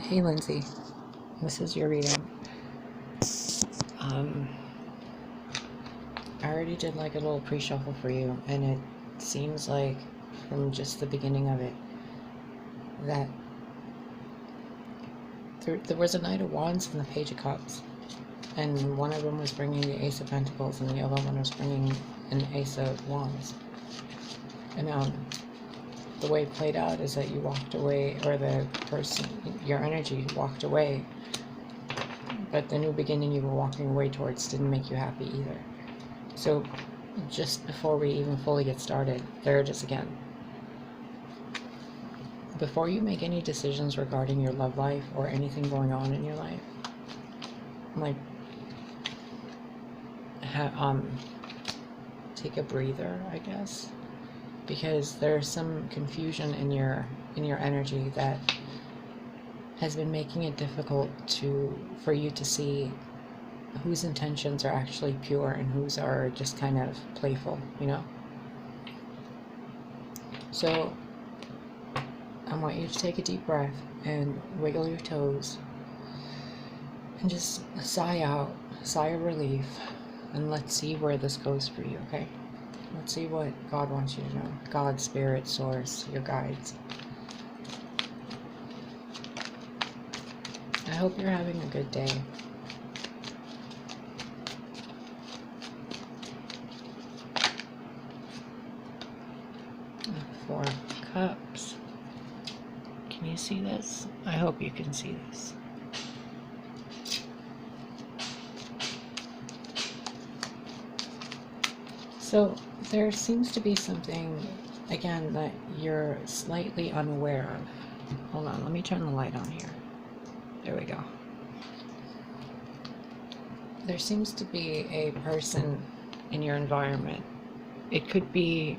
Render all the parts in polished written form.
Hey Lindsay, this is your reading. I already did like a little pre-shuffle for you, and it seems like from just the beginning of it that there was a Knight of Wands and the Page of Cups, and one of them was bringing the Ace of Pentacles, and the other one was bringing an Ace of Wands. And the way it played out is that you walked away, or the person, your energy walked away, but the new beginning you were walking away towards didn't make you happy either. So just before we even fully get started, there it is again. Before you make any decisions regarding your love life or anything going on in your life, like, take a breather, I guess, because there's some confusion in your energy that has been making it difficult for you to see whose intentions are actually pure and whose are just kind of playful, you know? So I want you to take a deep breath and wiggle your toes and just sigh out, sigh of relief, and let's see where this goes for you, okay? Let's see what God wants you to know. God, Spirit, Source, your guides. I hope you're having a good day. Four of Cups. Can you see this? I hope you can see this. So there seems to be something, again, that you're slightly unaware of. Hold on, let me turn the light on here. There we go. There seems to be a person in your environment. It could be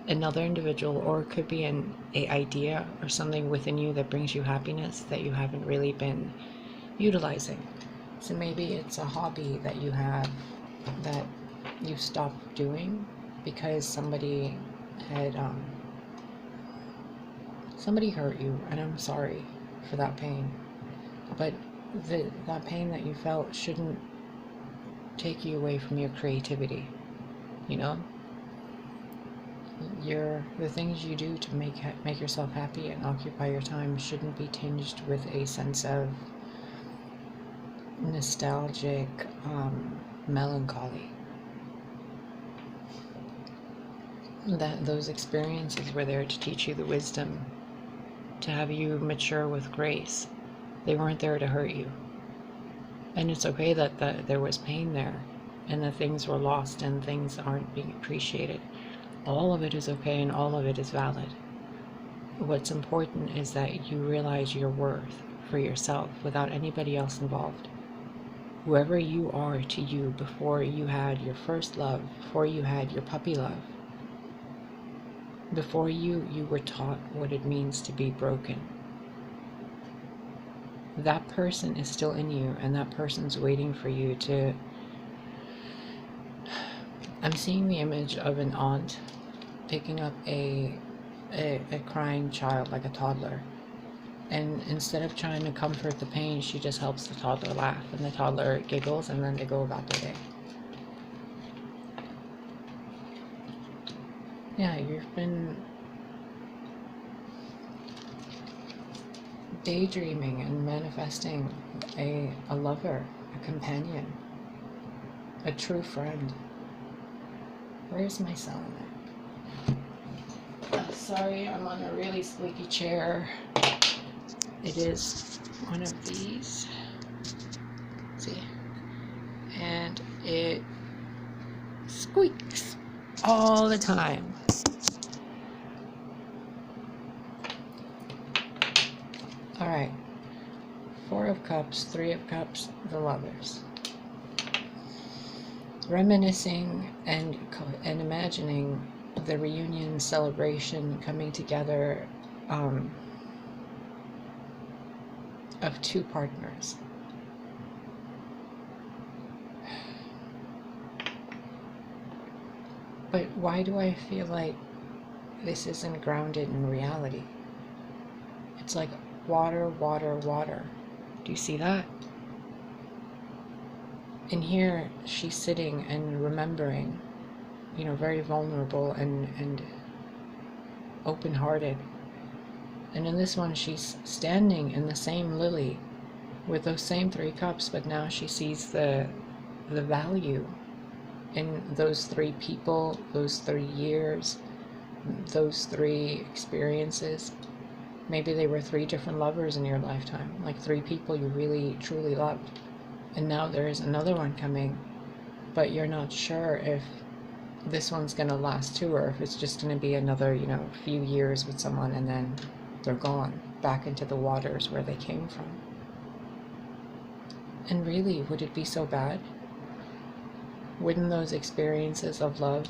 another individual, or it could be an idea or something within you that brings you happiness that you haven't really been utilizing. So maybe it's a hobby that you have that you stopped doing because somebody hurt you, and I'm sorry for that pain, but that pain that you felt shouldn't take you away from your creativity, you know? The things you do to make yourself happy and occupy your time shouldn't be tinged with a sense of nostalgic melancholy. Those experiences were there to teach you the wisdom, to have you mature with grace. They weren't there to hurt you. And it's okay that there was pain there, and that things were lost and things aren't being appreciated. All of it is okay and all of it is valid. What's important is that you realize your worth for yourself without anybody else involved. Whoever you are to you before you had your first love, before you had your puppy love, before you were taught what it means to be broken. That person is still in you, and that person's waiting for you to... I'm seeing the image of an aunt picking up a crying child, like a toddler, and instead of trying to comfort the pain, she just helps the toddler laugh, and the toddler giggles, and then they go about their day. Yeah, you've been daydreaming and manifesting a lover, a companion, a true friend. Where's my sun? Sorry, I'm on a really squeaky chair. It is one of these. See? And it squeaks all the time. Alright. Four of Cups, Three of Cups, the Lovers. Reminiscing and imagining the reunion celebration coming together of two partners. But why do I feel like this isn't grounded in reality? It's like water, water, water. Do you see that? And here she's sitting and remembering, you know, very vulnerable and open-hearted. And in this one, she's standing in the same lily with those same 3 cups, but now she sees the value in those 3 people, those 3 years, those 3 experiences. Maybe they were 3 different lovers in your lifetime, like 3 people you really truly loved. And now there's another one coming, but you're not sure if this one's going to last too, or if it's just going to be another, you know, few years with someone and then they're gone back into the waters where they came from. And really, would it be so bad? Wouldn't those experiences of love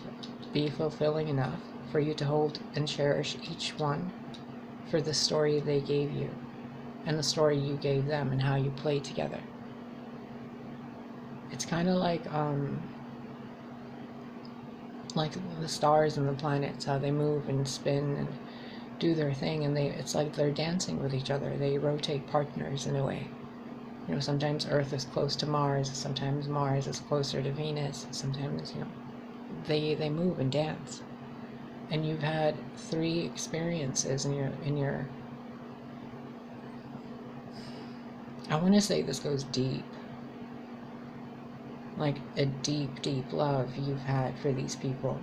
be fulfilling enough for you to hold and cherish each one for the story they gave you and the story you gave them and how you played together? It's kind of like the stars and the planets, how they move and spin and do their thing, and it's like they're dancing with each other. They rotate partners in a way. You know, sometimes Earth is close to Mars, sometimes Mars is closer to Venus, sometimes, you know, they move and dance. And you've had 3 experiences in your I want to say this goes deep. Like a deep, deep love you've had for these people.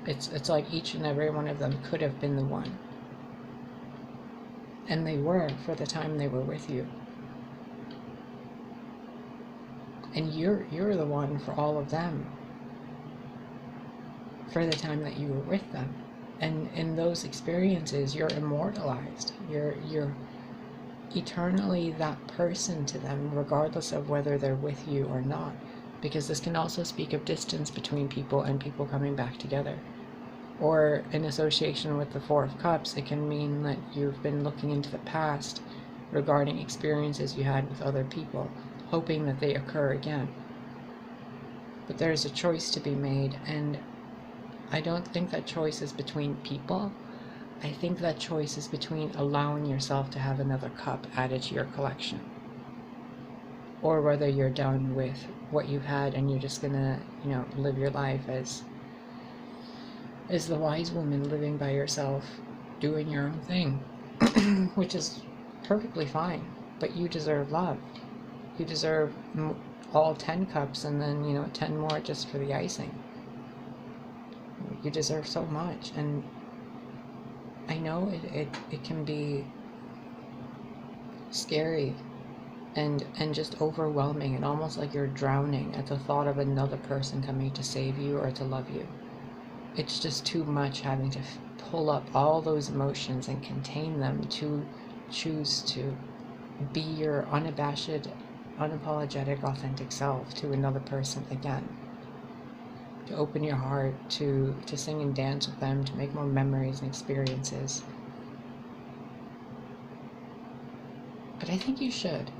It's like each and every one of them could have been the one. And they were for the time they were with you. And you're the one for all of them for the time that you were with them. And in those experiences, you're immortalized. You're eternally that person to them, regardless of whether they're with you or not. Because this can also speak of distance between people and people coming back together. Or in association with the 4 of Cups, it can mean that you've been looking into the past regarding experiences you had with other people, hoping that they occur again. But there's a choice to be made, and I don't think that choice is between people. I think that choice is between allowing yourself to have another cup added to your collection, or whether you're done with what you've had and you're just gonna, you know, live your life as the wise woman, living by yourself, doing your own thing, which is perfectly fine. But you deserve love. You deserve all 10 cups and then, you know, 10 more just for the icing. You deserve so much. And I know it can be scary and just overwhelming, and almost like you're drowning at the thought of another person coming to save you or to love you. It's just too much having to pull up all those emotions and contain them to choose to be your unabashed, unapologetic, authentic self to another person again. To open your heart, to sing and dance with them, to make more memories and experiences. But I think you should.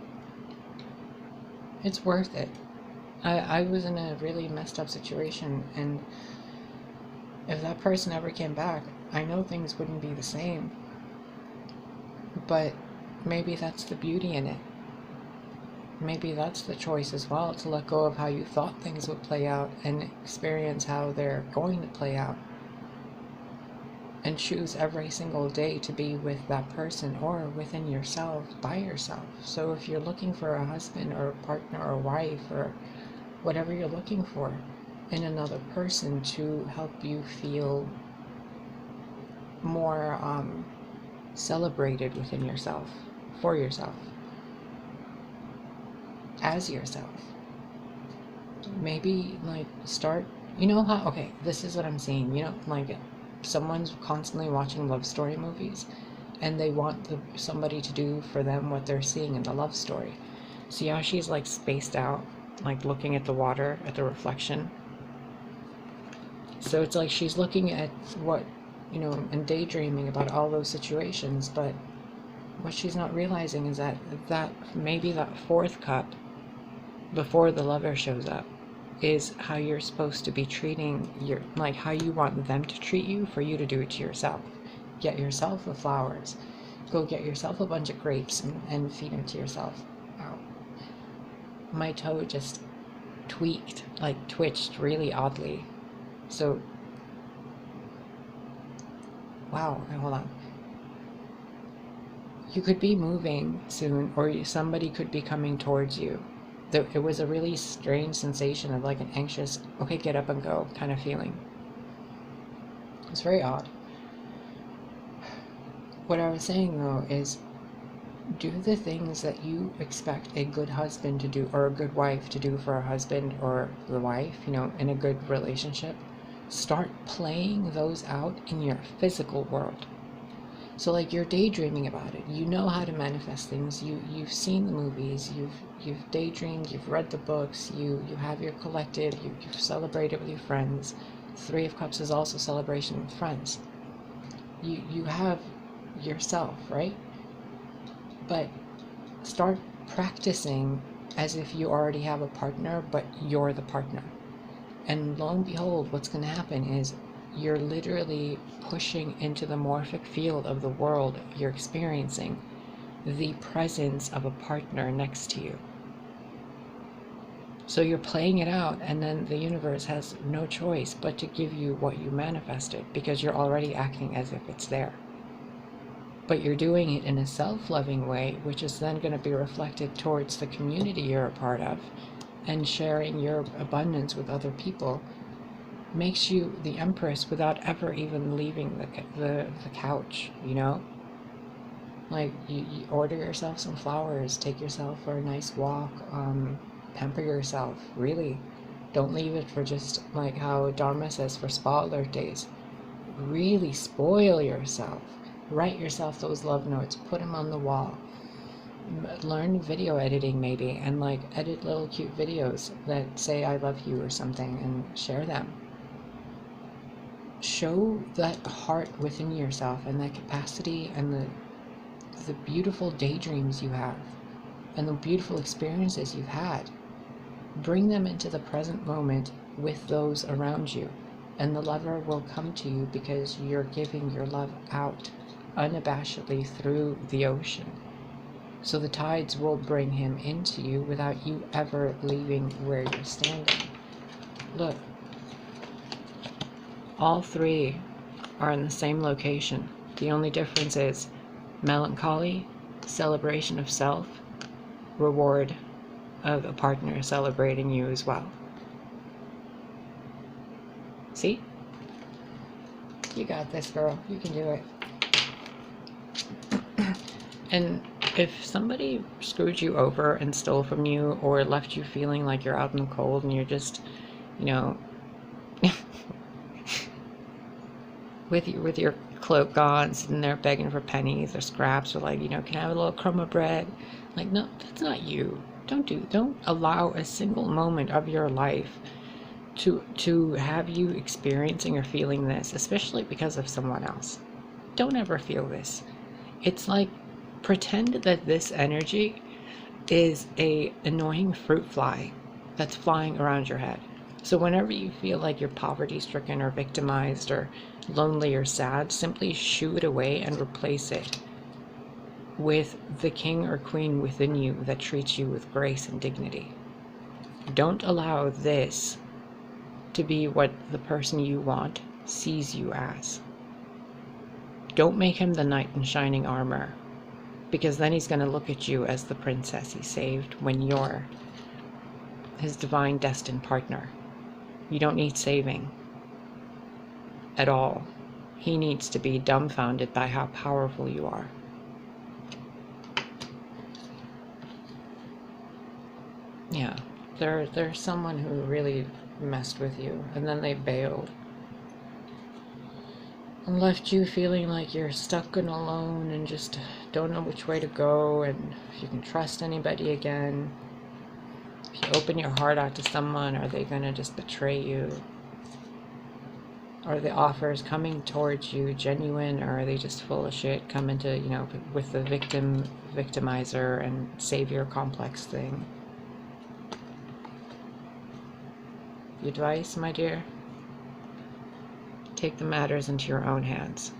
It's worth it. I was in a really messed up situation, and if that person ever came back, I know things wouldn't be the same. But maybe that's the beauty in it. Maybe that's the choice as well, to let go of how you thought things would play out and experience how they're going to play out. And choose every single day to be with that person or within yourself, by yourself. So if you're looking for a husband or a partner or a wife or whatever you're looking for in another person to help you feel more celebrated within yourself, for yourself, as yourself, maybe like start, you know how, okay, this is what I'm seeing, you know, like someone's constantly watching love story movies and they want somebody to do for them what they're seeing in the love story. See how she's like spaced out, like looking at the water, at the reflection? So it's like she's looking at what, you know, and daydreaming about all those situations, but what she's not realizing is that maybe that 4th cup before the lover shows up is how you're supposed to be treating like how you want them to treat you, for you to do it to yourself. Get yourself the flowers, go get yourself a bunch of grapes and feed them to yourself. Ow. My toe just tweaked, like twitched really oddly. So, wow, hold on. You could be moving soon, or somebody could be coming towards you. It was a really strange sensation of like an anxious, okay, get up and go kind of feeling. It's very odd. What I was saying though is, do the things that you expect a good husband to do, or a good wife to do for a husband or the wife, you know, in a good relationship. Start playing those out in your physical world. So like, you're daydreaming about it. You know how to manifest things. You've seen the movies. You've daydreamed. You've read the books. You have your collective. You've celebrated with your friends. Three of Cups is also celebration with friends. You have yourself, right? But start practicing as if you already have a partner, but you're the partner. And lo and behold, what's going to happen is you're literally pushing into the morphic field of the world you're experiencing the presence of a partner next to you. So you're playing it out, and then the universe has no choice but to give you what you manifested, because you're already acting as if it's there. But you're doing it in a self-loving way, which is then going to be reflected towards the community you're a part of, and sharing your abundance with other people makes you the empress without ever even leaving the couch, you know? Like, you order yourself some flowers, take yourself for a nice walk, pamper yourself, really. Don't leave it for just, like how Dharma says, for spa alert days. Really spoil yourself. Write yourself those love notes, put them on the wall. Learn video editing maybe, and like edit little cute videos that say I love you or something, and share them. Show that heart within yourself, and that capacity, and the beautiful daydreams you have, and the beautiful experiences you've had. Bring them into the present moment with those around you, and the lover will come to you because you're giving your love out unabashedly through the ocean. So the tides will bring him into you without you ever leaving where you're standing. Look, all three are in the same location. The only difference is melancholy, celebration of self, reward of a partner celebrating you as well. See? You got this, girl. You can do it. And if somebody screwed you over and stole from you, or left you feeling like you're out in the cold and you're just, you know, with your cloak on, sitting there begging for pennies or scraps, or like, you know, can I have a little crumb of bread? Like, no, that's not you. Don't allow a single moment of your life to have you experiencing or feeling this, especially because of someone else. Don't ever feel this. It's like, pretend that this energy is a annoying fruit fly that's flying around your head. So whenever you feel like you're poverty stricken or victimized or lonely or sad, simply shoo it away and replace it with the king or queen within you that treats you with grace and dignity. Don't allow this to be what the person you want sees you as. Don't make him the knight in shining armor, because then he's going to look at you as the princess he saved when you're his divine destined partner. You don't need saving at all. He needs to be dumbfounded by how powerful you are. Yeah, there's someone who really messed with you, and then they bailed and left you feeling like you're stuck and alone and just don't know which way to go, and if you can trust anybody again. If you open your heart out to someone, are they gonna just betray you? Are the offers coming towards you genuine, or are they just full of shit, coming to, you know, with the victimizer and savior complex thing? The advice, my dear? Take the matters into your own hands.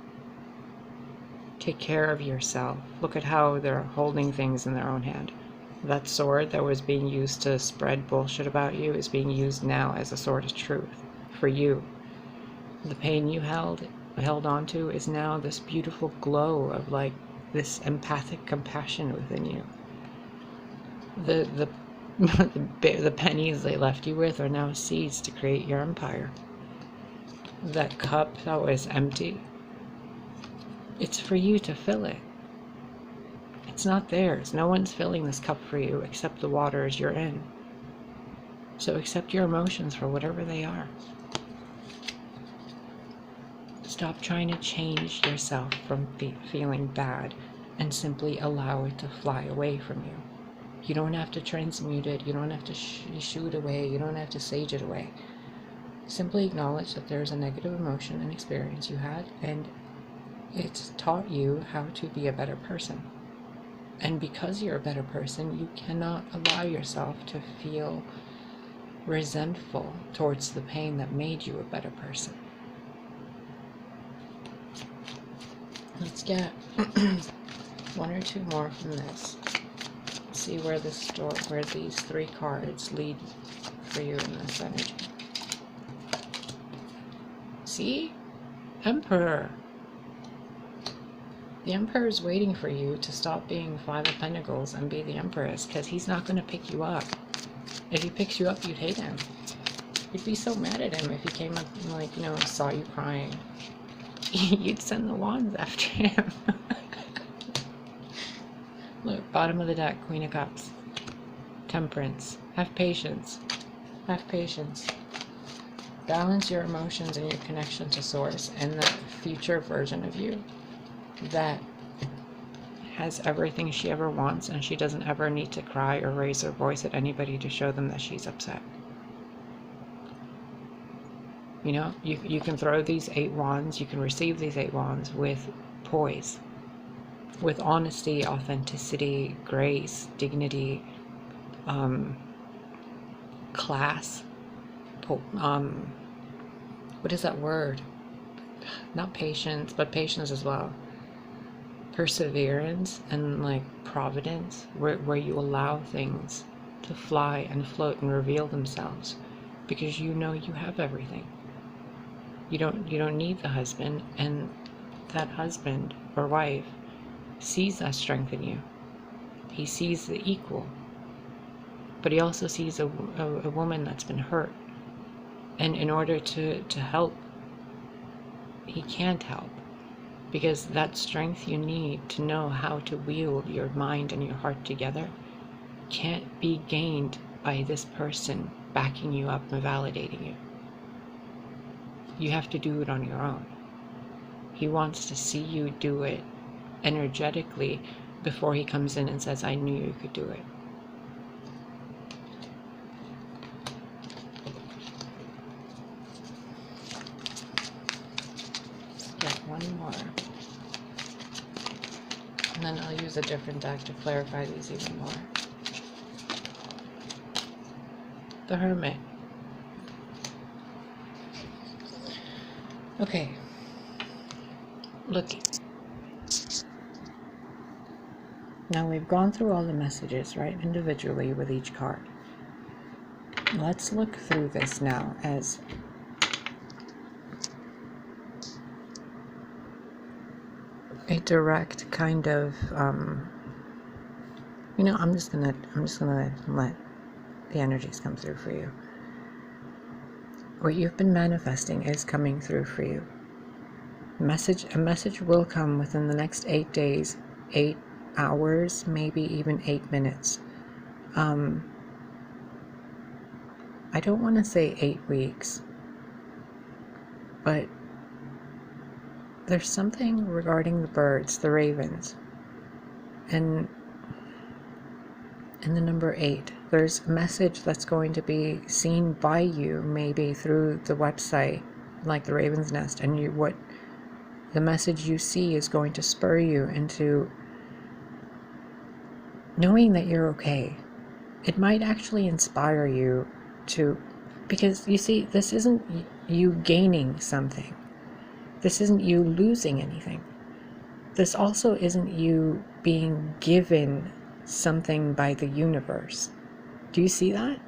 Take care of yourself. Look at how they're holding things in their own hand. That sword that was being used to spread bullshit about you is being used now as a sword of truth for you. The pain you held on to is now this beautiful glow of like this empathic compassion within you. The the pennies they left you with are now seeds to create your empire. That cup that was empty, it's for you to fill it. It's not theirs. No one's filling this cup for you except the waters you're in. So accept your emotions for whatever they are. Stop trying to change yourself from feeling bad and simply allow it to fly away from you. You don't have to transmute it. You don't have to shoo it away. You don't have to sage it away. Simply acknowledge that there's a negative emotion and experience you had, and it's taught you how to be a better person. And because you're a better person, you cannot allow yourself to feel resentful towards the pain that made you a better person. Let's get one or two more from this. See where where these three cards lead for you in this energy. See? Emperor. The Emperor is waiting for you to stop being Five of Pentacles and be the Empress, because he's not going to pick you up. If he picks you up, you'd hate him. You'd be so mad at him if he came up and, like, you know, saw you crying. You'd send the wands after him. Look, bottom of the deck, Queen of Cups. Temperance. Have patience. Have patience. Balance your emotions and your connection to Source and the future version of you that has everything she ever wants, and she doesn't ever need to cry or raise her voice at anybody to show them that she's upset. You know, you can throw these 8 wands, you can receive these 8 wands with poise, with honesty, authenticity, grace, dignity, class, what is that word? Not patience, but patience as well. Perseverance and like providence, where you allow things to fly and float and reveal themselves, because you know you have everything. You don't need the husband, and that husband or wife sees that strength in you. He sees the equal, but he also sees a woman that's been hurt, and in order to help, he can't help, because that strength you need to know how to wield your mind and your heart together can't be gained by this person backing you up and validating you. You have to do it on your own. He wants to see you do it energetically before he comes in and says, I knew you could do it. One more, and then I'll use a different deck to clarify these even more. The Hermit. Okay, look. Now we've gone through all the messages, right, individually with each card. Let's look through this now as a direct kind of, you know, I'm just gonna let the energies come through for you. What you've been manifesting is coming through for you. A message will come within the next 8 days, 8 hours, maybe even 8 minutes. I don't want to say 8 weeks, but there's something regarding the birds, the ravens, and the number 8. There's a message that's going to be seen by you, maybe through the website, like the Raven's Nest, and what the message you see is going to spur you into knowing that you're okay. It might actually inspire you to, because you see, this isn't you gaining something. This isn't you losing anything. this also isn't you being given something by the universe. Do you see that?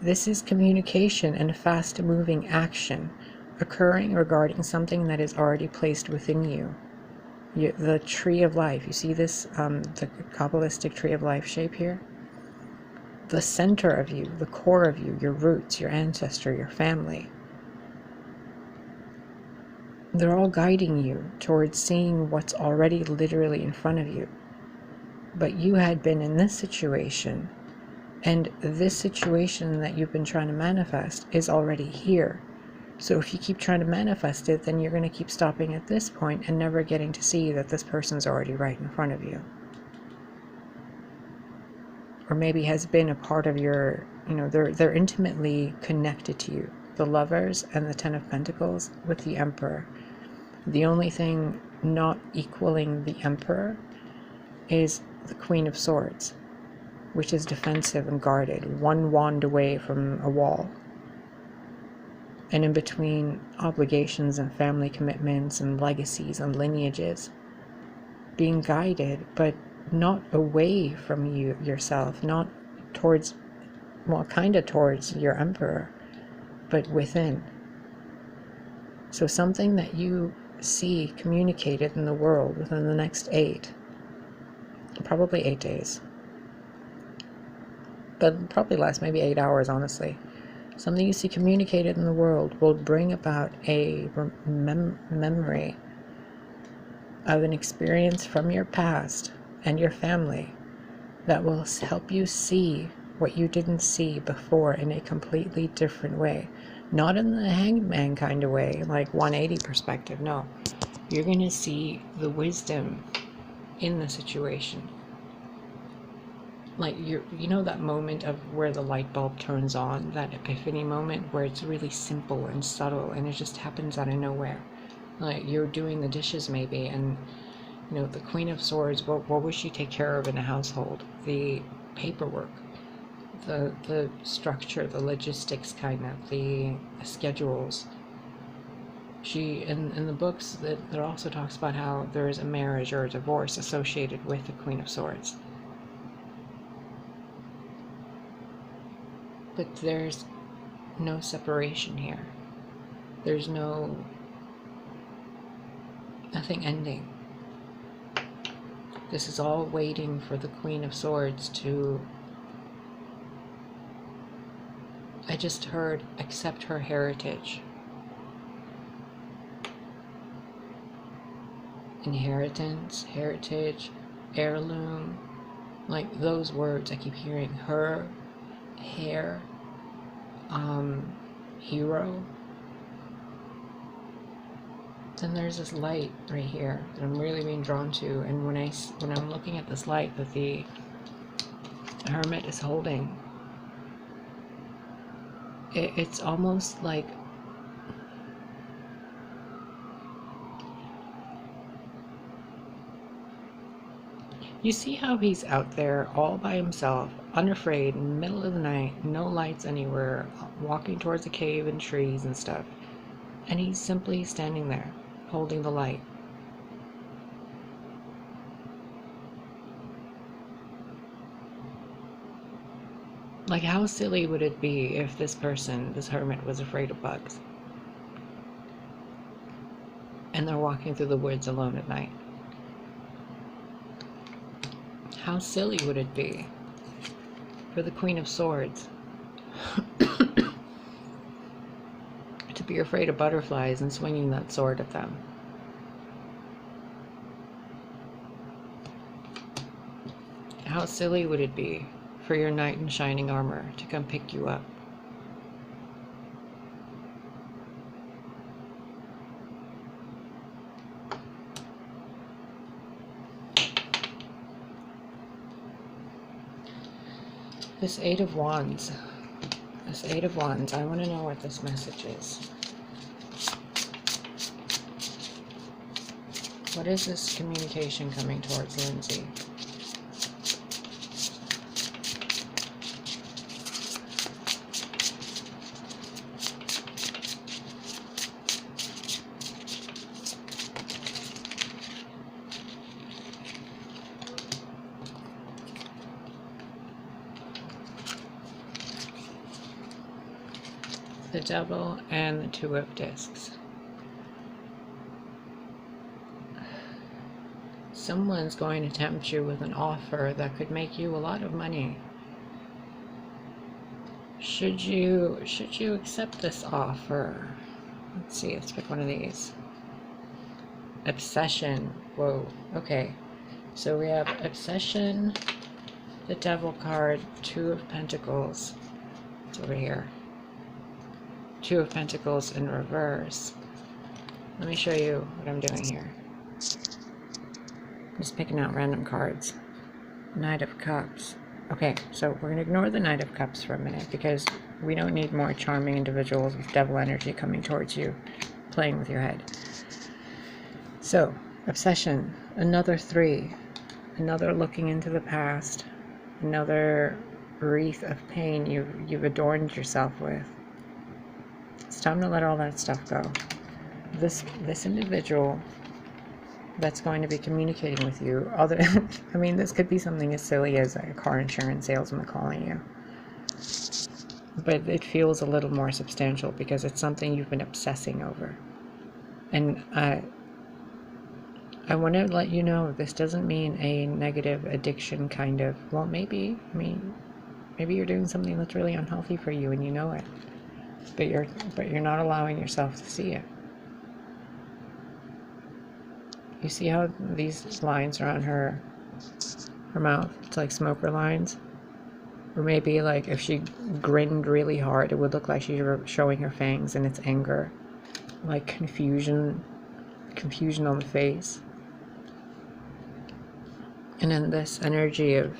This is communication and fast-moving action occurring regarding something that is already placed within you. The tree of life, you see this, the Kabbalistic tree of life shape here? The center of you, the core of you, your roots, your ancestor, your family. They're all guiding you towards seeing what's already literally in front of you. But you had been in this situation, and this situation that you've been trying to manifest is already here. So if you keep trying to manifest it, then you're going to keep stopping at this point and never getting to see that this person's already right in front of you. Or maybe has been a part of your, they're intimately connected to you. The Lovers and the Ten of Pentacles with the Emperor. The only thing not equaling the Emperor is the Queen of Swords, which is defensive and guarded, one wand away from a wall. And in between obligations and family commitments and legacies and lineages, being guided, but not away from yourself, not towards, well, kind of towards your Emperor, but within. So something that you see communicated in the world within the next probably 8 days, but probably less, maybe 8 hours, honestly. Something you see communicated in the world will bring about a memory of an experience from your past and your family that will help you see what you didn't see before in a completely different way. Not in the Hanged Man kind of way, like 180 perspective, no. You're going to see the wisdom in the situation. Like, you know that moment of where the light bulb turns on, that epiphany moment where it's really simple and subtle and it just happens out of nowhere. Like, you're doing the dishes maybe, and the Queen of Swords, what would she take care of in a household? The paperwork, the structure, the logistics, kind of, the schedules. She, in the books, there also talks about how there is a marriage or a divorce associated with the Queen of Swords. But there's no separation here. There's nothing ending. This is all waiting for the Queen of Swords to, I just heard, accept her heritage. Inheritance, heritage, heirloom, like those words I keep hearing. Her, hair, hero. Then there's this light right here that I'm really being drawn to, and when I'm looking at this light that the Hermit is holding, it's almost like you see how he's out there all by himself, unafraid, in the middle of the night, no lights anywhere, walking towards a cave and trees and stuff, and he's simply standing there holding the light. Like, how silly would it be if this hermit, was afraid of bugs? And they're walking through the woods alone at night. How silly would it be for the Queen of Swords to be afraid of butterflies and swinging that sword at them? How silly would it be for your knight in shining armor to come pick you up? This Eight of Wands, I want to know what this message is. What is this communication coming towards Lindsay? the Devil, and the Two of Discs. Someone's going to tempt you with an offer that could make you a lot of money. Should you accept this offer? Let's see, let's pick one of these. Obsession. Whoa, okay. So we have Obsession, the Devil card, Two of Pentacles. It's over here. Two of Pentacles in reverse. Let me show you what I'm doing here. Just picking out random cards. Knight of Cups. Okay, so we're going to ignore the Knight of Cups for a minute because we don't need more charming individuals with devil energy coming towards you, playing with your head. So, Obsession, another 3, another looking into the past, another wreath of pain you've adorned yourself with. It's time to let all that stuff go. This individual that's going to be communicating with you, I mean, this could be something as silly as a car insurance salesman calling you, but it feels a little more substantial because it's something you've been obsessing over. And I want to let you know this doesn't mean a negative addiction kind of, well, maybe, I mean, maybe you're doing something that's really unhealthy for you and you know it, but you're not allowing yourself to see it. You see how these lines around her mouth, it's like smoker lines? Or maybe like if she grinned really hard, it would look like she's showing her fangs and it's anger. Like confusion on the face. And then this energy of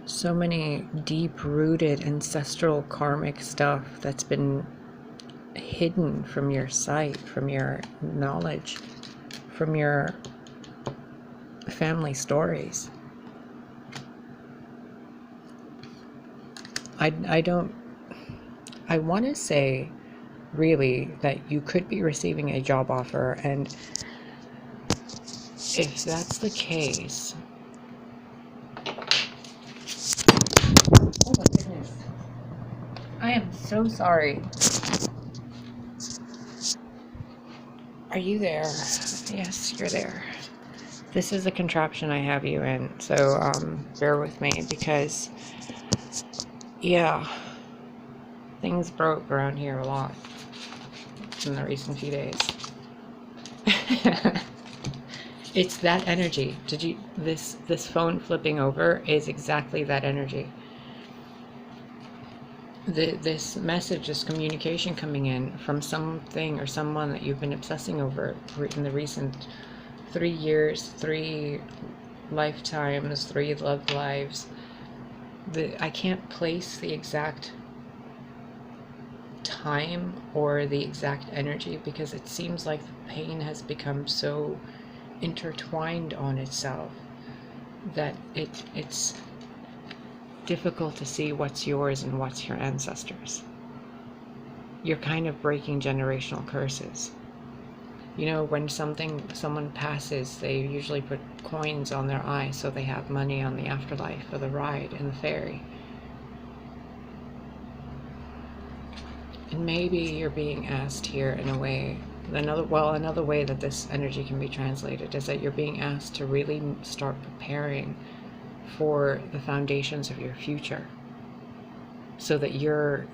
so many deep-rooted ancestral karmic stuff that's been hidden from your sight, from your knowledge, from your family stories. I want to say really that you could be receiving a job offer, and if that's the case, oh my goodness, I am so sorry. Are you there? Yes, you're there. This is the contraption I have you in, so bear with me because, yeah, things broke around here a lot in the recent few days. It's that energy. This phone flipping over is exactly that energy. This message, this communication coming in from something or someone that you've been obsessing over in the recent 3 years, 3 lifetimes, 3 love lives. I can't place the exact time or the exact energy because it seems like the pain has become so intertwined on itself that it's difficult to see what's yours and what's your ancestors. You're kind of breaking generational curses. You know, when someone passes, they usually put coins on their eye so they have money on the afterlife for the ride in the ferry. And maybe you're being asked here in a way, another way that this energy can be translated is that you're being asked to really start preparing for the foundations of your future so that your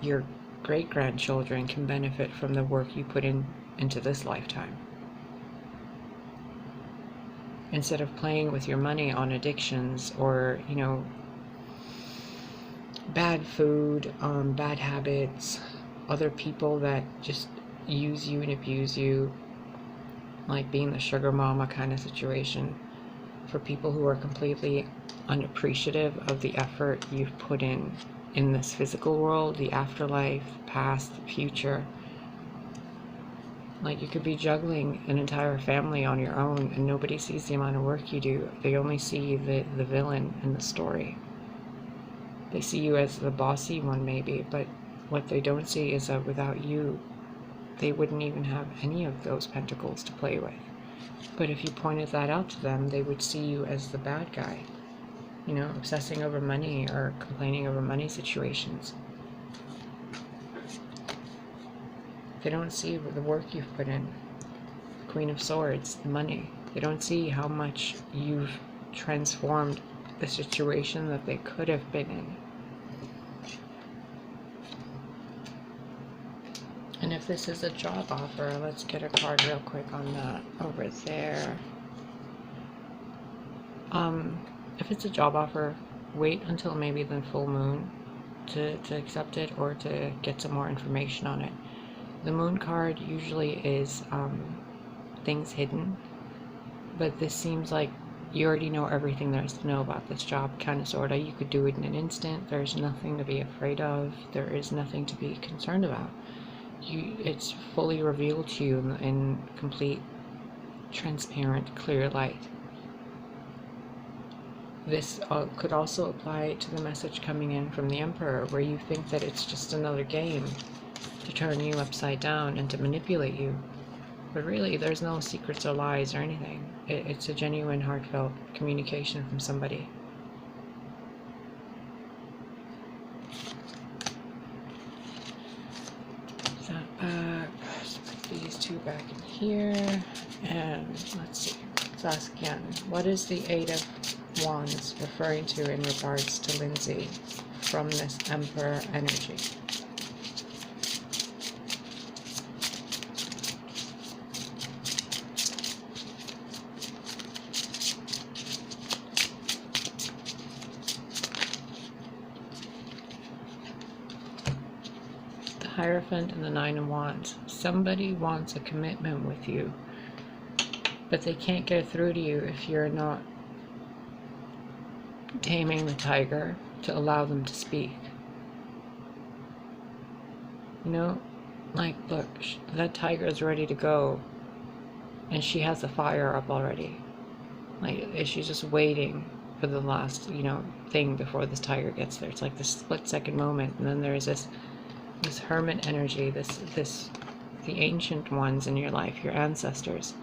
great-grandchildren can benefit from the work you put into this lifetime. Instead of playing with your money on addictions or, you know, bad food, bad habits, other people that just use you and abuse you, like being the sugar mama kind of situation, for people who are completely unappreciative of the effort you've put in this physical world, the afterlife, the past, the future. Like, you could be juggling an entire family on your own and nobody sees the amount of work you do. They only see the villain in the story. They see you as the bossy one maybe, but what they don't see is that without you, they wouldn't even have any of those pentacles to play with. But if you pointed that out to them, they would see you as the bad guy, you know, obsessing over money or complaining over money situations. They don't see the work you've put in. Queen of Swords, the money. They don't see how much you've transformed the situation that they could have been in. And if this is a job offer, let's get a card real quick on that over there. If it's a job offer, wait until maybe the full moon to accept it, or to get some more information on it. The moon card usually is things hidden, but this seems like you already know everything there is to know about this job, kind of, sorta. You could do it in an instant. There's nothing to be afraid of. There is nothing to be concerned about. It's fully revealed to you in complete, transparent, clear light. This could also apply to the message coming in from the Emperor, where you think that it's just another game to turn you upside down and to manipulate you. But really, there's no secrets or lies or anything. It's a genuine, heartfelt communication from somebody. Put that back. Let's put these two back in here. And let's see. Let's ask again. What is the Eight of Wands referring to in regards to Lindsay from this Emperor energy? The Hierophant and the Nine of Wands. Somebody wants a commitment with you, but they can't get through to you if you're not taming the tiger to allow them to speak. You know, like, look, that tiger is ready to go, and she has the fire up already. Like, she's just waiting for the last, thing before this tiger gets there. It's like this split-second moment, and then there's this hermit energy, the ancient ones in your life, your ancestors,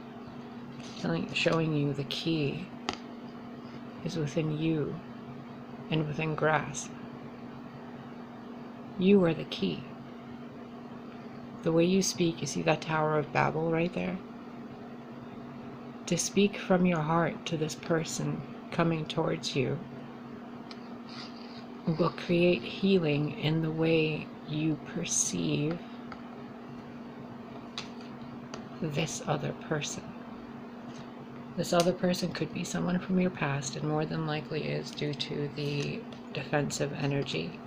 showing you the key is within you and within grasp. You are the key. The way you speak, you see that Tower of Babel right there? To speak from your heart to this person coming towards you will create healing in the way you perceive this other person. This other person could be someone from your past, and more than likely is due to the defensive energy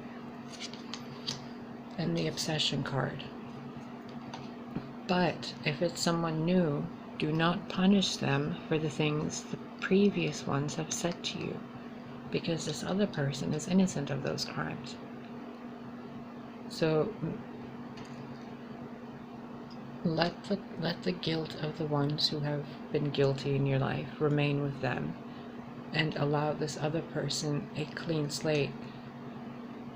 and the obsession card. But if it's someone new, do not punish them for the things the previous ones have said to you, because this other person is innocent of those crimes. So let the guilt of the ones who have been guilty in your life remain with them, and allow this other person a clean slate,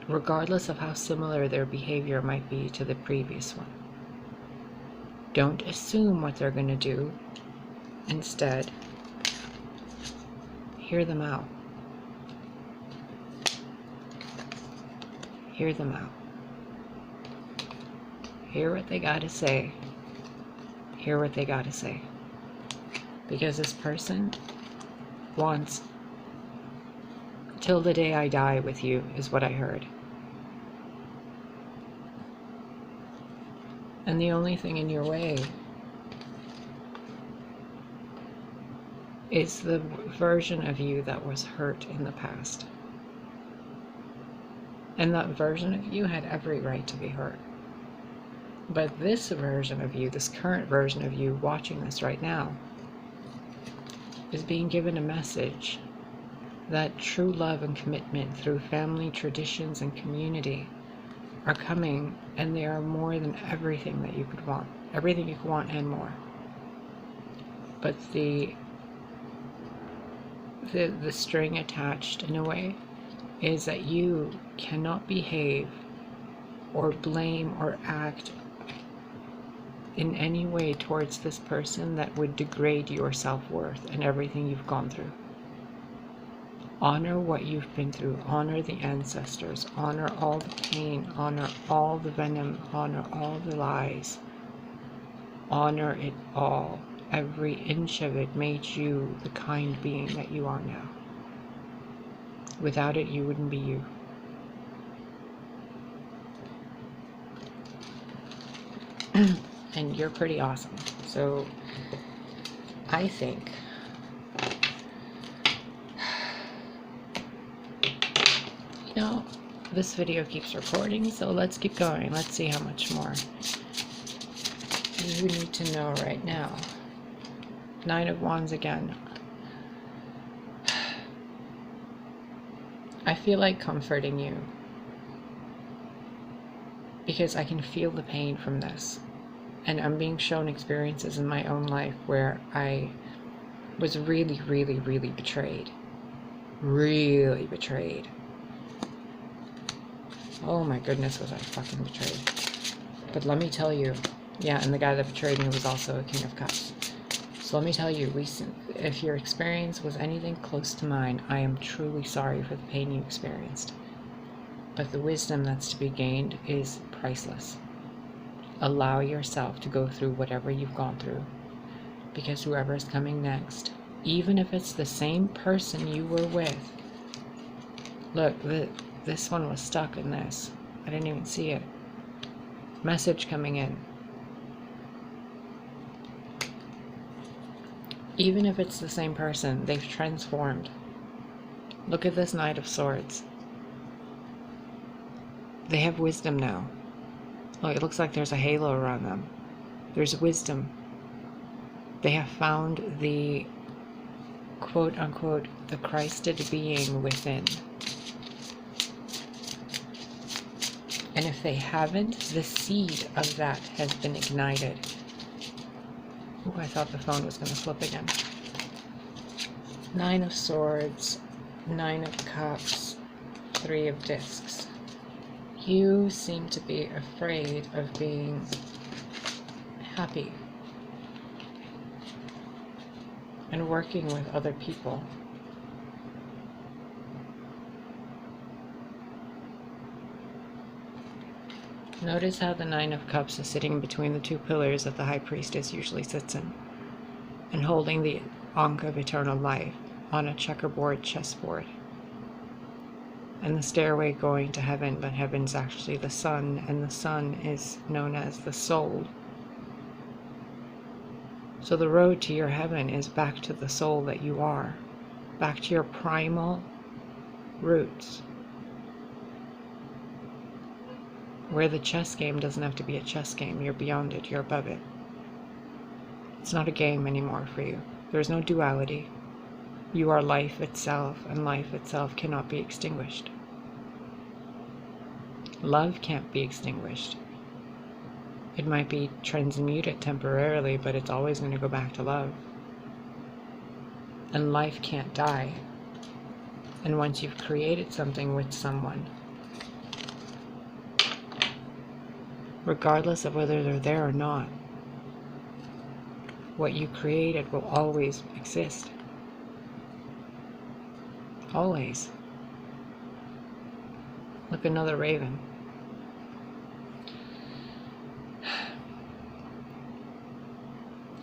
regardless of how similar their behavior might be to the previous one. Don't assume what they're going to do. Instead, hear them out. Hear them out. Hear what they got to say. Hear what they got to say. Because this person wants till the day I die with you, is what I heard. And the only thing in your way is the version of you that was hurt in the past. And that version of you had every right to be hurt. But this version of you, this current version of you watching this right now, is being given a message that true love and commitment through family, traditions, and community are coming, and they are more than everything that you could want. Everything you could want and more. But the string attached, in a way, is that you cannot behave or blame or act in any way towards this person that would degrade your self-worth and everything you've gone through. Honor what you've been through. Honor the ancestors. Honor all the pain. Honor all the venom. Honor all the lies. Honor it all. Every inch of it made you the kind being that you are now. Without it, you wouldn't be you. And you're pretty awesome. So I think this video keeps recording, so let's keep going. Let's see how much more you need to know right now. 9 of Wands again. I feel like comforting you because I can feel the pain from this. And I'm being shown experiences in my own life where I was really, really, really betrayed. Really betrayed. Oh my goodness, was I fucking betrayed. But let me tell you, yeah, and the guy that betrayed me was also a King of Cups. So let me tell you, if your experience was anything close to mine, I am truly sorry for the pain you experienced. But the wisdom that's to be gained is priceless. Allow yourself to go through whatever you've gone through, because whoever is coming next, even if it's the same person you were with, look, this one was stuck in this. I didn't even see it. Message coming in. Even if it's the same person, they've transformed. Look at this Knight of Swords. They have wisdom now. Oh, it looks like there's a halo around them. There's wisdom. They have found the quote-unquote the Christed being within. And if they haven't, the seed of that has been ignited. Ooh, I thought the phone was going to flip again. 9 of Swords, 9 of Cups, 3 of Discs. You seem to be afraid of being happy and working with other people. Notice how the 9 of Cups is sitting between the 2 pillars that the High Priestess usually sits in, and holding the Ankh of Eternal Life on a checkerboard chessboard. And the stairway going to heaven, but heaven's actually the sun, and the sun is known as the soul. So the road to your heaven is back to the soul that you are, back to your primal roots. Where the chess game doesn't have to be a chess game. You're beyond it. You're above it. It's not a game anymore for you. There's no duality. You are life itself, and life itself cannot be extinguished. Love can't be extinguished. It might be transmuted temporarily, but it's always going to go back to love. And life can't die. And once you've created something with someone, regardless of whether they're there or not, what you created will always exist. Always. Look, another raven.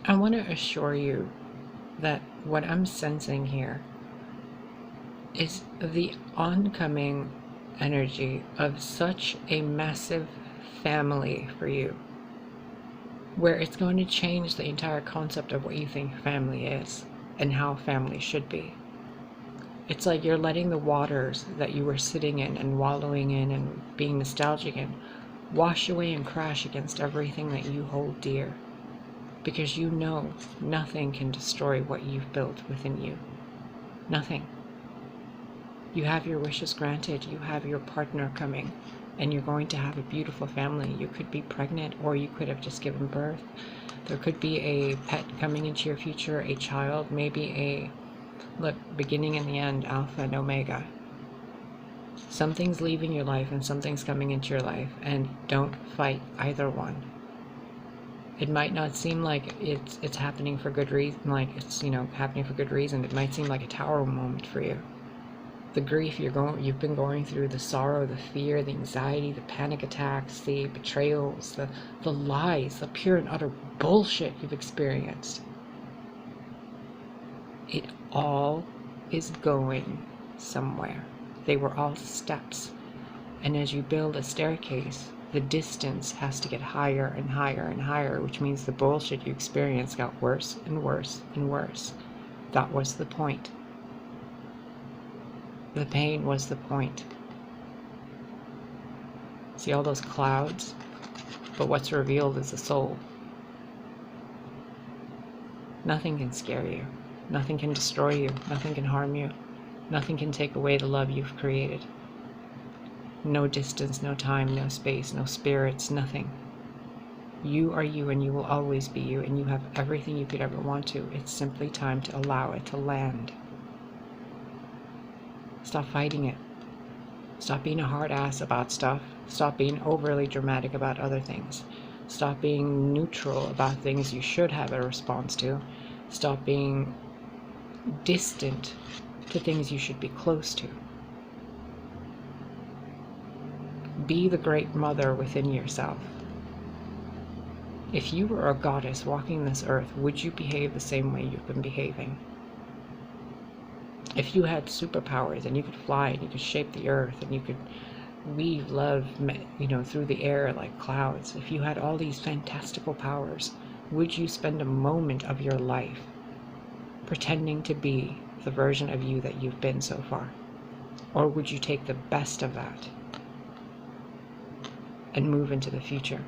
I want to assure you that what I'm sensing here is the oncoming energy of such a massive family for you, where it's going to change the entire concept of what you think family is and how family should be. It's like you're letting the waters that you were sitting in and wallowing in and being nostalgic in wash away and crash against everything that you hold dear, because you know nothing can destroy what you've built within you. Nothing. You have your wishes granted. You have your partner coming, and you're going to have a beautiful family. You could be pregnant, or you could have just given birth. There could be a pet coming into your future, a child, maybe a, look, beginning and the end, Alpha and Omega. Something's leaving your life and something's coming into your life, and don't fight either one. It might not seem like it's happening for good reason, like it's, happening for good reason. It might seem like a tower moment for you. The grief you've been going through, the sorrow, the fear, the anxiety, the panic attacks, the betrayals, the lies, the pure and utter bullshit you've experienced. It all is going somewhere. They were all steps. And as you build a staircase, the distance has to get higher and higher and higher, which means the bullshit you experienced got worse and worse and worse. That was the point. The pain was the point. See all those clouds? But what's revealed is the soul. Nothing can scare you. Nothing can destroy you. Nothing can harm you. Nothing can take away the love you've created. No distance, no time, no space, no spirits, nothing. You are you, and you will always be you, and you have everything you could ever want to. It's simply time to allow it to land. Stop fighting it. Stop being a hard ass about stuff. Stop being overly dramatic about other things. Stop being neutral about things you should have a response to. Stop being distant to things you should be close to. Be the great mother within yourself. If you were a goddess walking this earth, would you behave the same way you've been behaving? If you had superpowers and you could fly and you could shape the earth and you could weave love, through the air like clouds, if you had all these fantastical powers, would you spend a moment of your life pretending to be the version of you that you've been so far? Or would you take the best of that and move into the future?